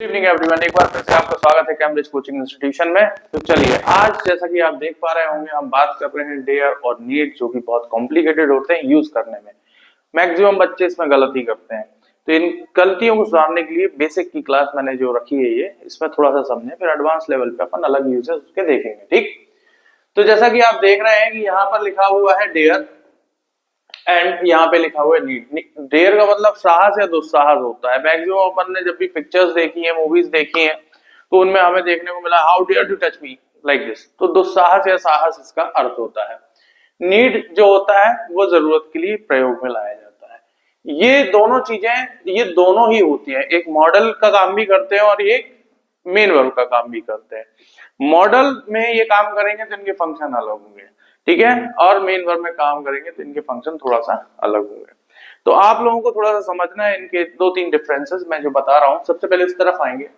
Good evening everyone, एक बार फिर से आपका स्वागत है कैम्ब्रिज कोचिंग इंस्टीट्यूशन में। तो चलिए, आज जैसा कि आप देख पा रहे होंगे हम बात कर रहे हैं डेयर और नीड, जो कि बहुत कॉम्प्लिकेटेड होते हैं यूज करने में। मैक्सिमम बच्चे इसमें गलती करते हैं, तो इन गलतियों को सुधारने के लिए बेसिक की क्लास मैंने जो रखी है ये इसमें थोड़ा सा समझे, फिर एडवांस लेवल पे अपन अलग यूजेस उसके देखेंगे। ठीक, तो जैसा कि आप देख रहे हैं कि यहाँ पर लिखा हुआ है डेयर एंड यहाँ पे लिखा हुआ है नीड। डेयर का मतलब साहस या दुस्साहस होता है। मैक्सिमम अपन ने जब भी पिक्चर्स देखी है, मूवीज देखी है, तो उनमें हमें देखने को मिला how dare to touch me like this, तो दुस्साहस या साहस इसका अर्थ होता है। नीड जो होता है वो जरूरत के लिए प्रयोग में लाया जाता है। ये दोनों चीजें, ये दोनों ही होती है, एक मॉडल का काम भी करते हैं और ये मेन वर्ब का काम भी करते हैं। मॉडल में ये काम करेंगे तो इनके फंक्शन अलग होंगे, ठीक है, और मेन वर्ब में काम करेंगे तो इनके फंक्शन थोड़ा सा अलग होंगे। तो आप लोगों को थोड़ा सा समझना है इनके दो तीन डिफरेंसेस मैं जो बता रहा हूं। सबसे पहले इस तरफ आएंगे,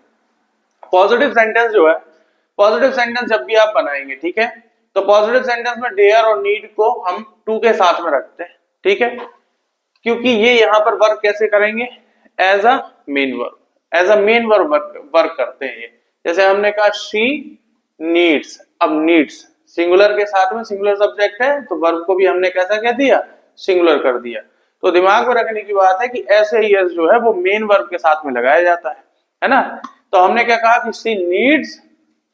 पॉजिटिव सेंटेंस जो है, पॉजिटिव सेंटेंस जब भी आप बनाएंगे, ठीक है, तो पॉजिटिव सेंटेंस में डेयर और नीड को हम टू के साथ में रखते हैं, ठीक है, क्योंकि ये यहां पर वर्क कैसे करेंगे, as a main verb, as a main verb work करते हैं ये। जैसे हमने कहा शी नीड्स, अब नीड्स सिंगुलर के साथ में, सिंगुलर सब्जेक्ट है तो वर्ब को भी हमने कैसा कह दिया, सिंगुलर कर दिया। तो दिमाग में रखने की बात है कि ऐसे ही एस जो है वो मेन वर्ब के साथ में लगाया जाता है ना। तो हमने क्या कहा कि she needs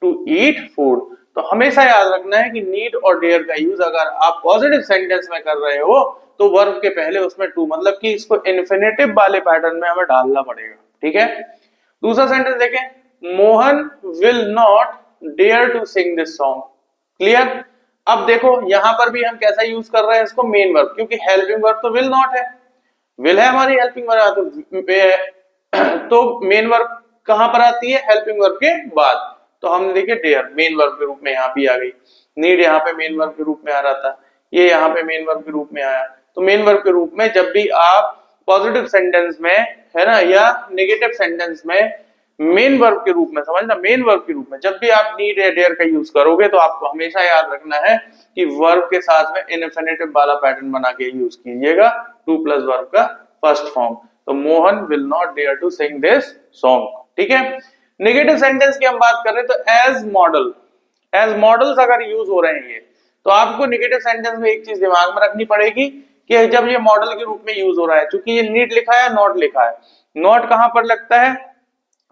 to eat food, तो हमेशा याद रखना है कि नीड और डेयर का यूज अगर आप पॉजिटिव सेंटेंस में कर रहे हो तो वर्ब के पहले उसमें टू, मतलब कि इसको इन्फिनेटिव वाले पैटर्न में हमें डालना पड़ेगा, ठीक है। दूसरा सेंटेंस देखें, Mohan will not dare to sing this song, clear. अब देखो यहां पर भी हम कैसा यूज कर रहे हैं इसको, मेन वर्ब, क्योंकि हेल्पिंग वर्ब तो विल नॉट है, विल है हमारी हेल्पिंग वर्ब, तो मेन वर्ब कहां पर आती है, हेल्पिंग वर्ब के बाद। तो हमने देखे डेयर मेन वर्ब के रूप में यहाँ भी आ गई, नीड यहाँ पे मेन वर्ब के रूप में आ रहा था, ये यहाँ पे मेन वर्ब के रूप में आया। तो मेन वर्ब के रूप में जब भी आप पॉजिटिव सेंटेंस में, है ना, या नेगेटिव सेंटेंस में मेन वर्ब के रूप में, समझना, मेन वर्ब के रूप में जब भी आप नीड या डेयर का यूज करोगे तो आपको हमेशा याद रखना है कि वर्ब के साथ में इन्फिनेटिव वाला पैटर्न बना के यूज कीजिएगा, टू प्लस वर्ब का फर्स्ट फॉर्म। तो Mohan will not dare to sing this song, ठीक है। नेगेटिव सेंटेंस की हम बात कर रहे हैं तो एज मॉडल, एज मॉडल्स अगर यूज हो रहे हैं ये, तो आपको नेगेटिव सेंटेंस में एक चीज दिमाग में रखनी पड़ेगी कि जब ये मॉडल के रूप में यूज हो रहा है, क्योंकि ये नीड लिखा है, नॉट लिखा है, नॉट कहां पर लगता है,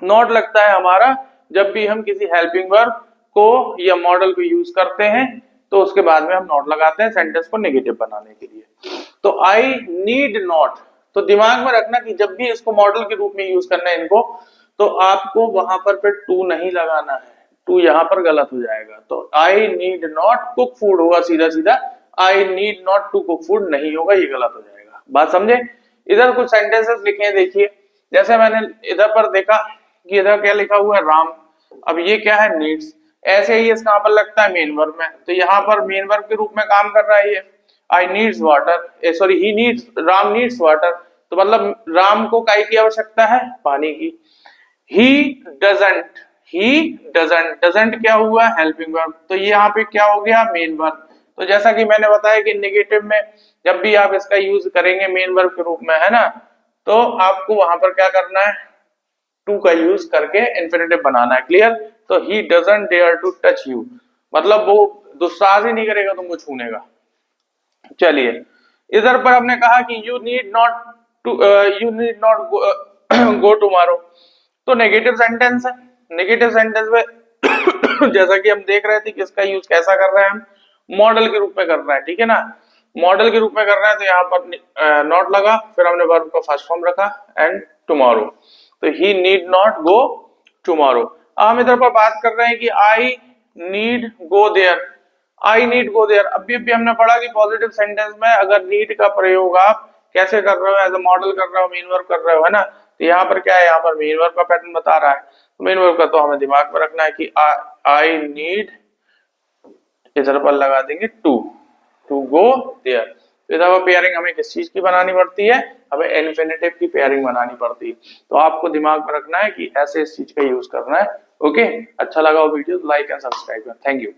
नॉट लगता है हमारा जब भी हम किसी हेल्पिंग वर्ब को या मॉडल को यूज करते हैं, तो उसके बाद में हम नॉट लगाते हैं सेंटेंस को नेगेटिव बनाने के लिए। तो आई नीड नॉट, तो दिमाग में रखना कि जब भी इसको मॉडल के रूप में यूज करना है इनको, तो आपको वहां पर फिर टू नहीं लगाना है, टू यहां पर गलत हो जाएगा। तो I need not cook food होगा सीधा सीधा, I need not to cook food नहीं होगा, ये गलत हो जाएगा। बात समझे। इधर कुछ सेंटेंसेस लिखे हैं, देखिए, जैसे मैंने इधर पर देखा कि इधर क्या लिखा हुआ है, राम, अब ये क्या है, नीड्स, ऐसे ही इसका पर लगता है मेन वर्ब में, तो यहाँ पर मेन वर्ब के रूप में काम कर रहा है ये। I needs water, sorry he needs, Ram needs water, तो मतलब राम को काय की आवश्यकता है, पानी की। He doesn't, he doesn't, doesn't क्या हुआ, हेल्पिंग वर्ब, तो ये यहाँ पे क्या हो गया, मेन वर्ब। तो जैसा कि मैंने बताया कि नेगेटिव में जब भी आप इसका यूज करेंगे मेन वर्ब के रूप में, है ना, तो आपको वहां पर क्या करना है, टू का यूज करके इंफिनिटिव बनाना है, क्लियर। तो he doesn't dare to touch you, मतलब वो दुस्साहस ही नहीं करेगा तुमको छूने का। चलिए, इधर पर हमने कहा कि you need not to, you need not go tomorrow, तो नेगेटिव सेंटेंस है, नेगेटिव सेंटेंस में जैसा कि हम देख रहे थे कि इसका यूज कैसा कर रहे हैं हम, मॉडल के रूप में कर रहे हैं, ठीक है ना, मॉडल के रूप में कर रहे हैं, तो यहाँ पर नॉट लगा, फिर हमने वर्ब का फर्स्ट फॉर्म रखा एंड टुमारो, तो he need not go tomorrow. हम इधर पर बात कर रहे हैं कि I need go there, I need go there, अभी भी हमने पढ़ा कि पॉजिटिव सेंटेंस में अगर नीड का प्रयोग आप कैसे कर रहे हो, एज अ मॉडल कर रहे हो, मेन वर्ब कर रहे हो, है ना, तो यहाँ पर क्या है, यहाँ पर मेन वर्ब का पैटर्न बता रहा है, तो मेन वर्ब का तो हमें दिमाग में रखना है कि आई नीड, इधर पर लगा देंगे टू, टू गो देयर। इधर पेयरिंग हमें किस चीज की बनानी पड़ती है, हमें इन्फिनिटिव की पेयरिंग बनानी पड़ती है, तो आपको दिमाग में रखना है कि ऐसे इस चीज का यूज करना है। ओके, अच्छा लगा video like and subscribe, thank you.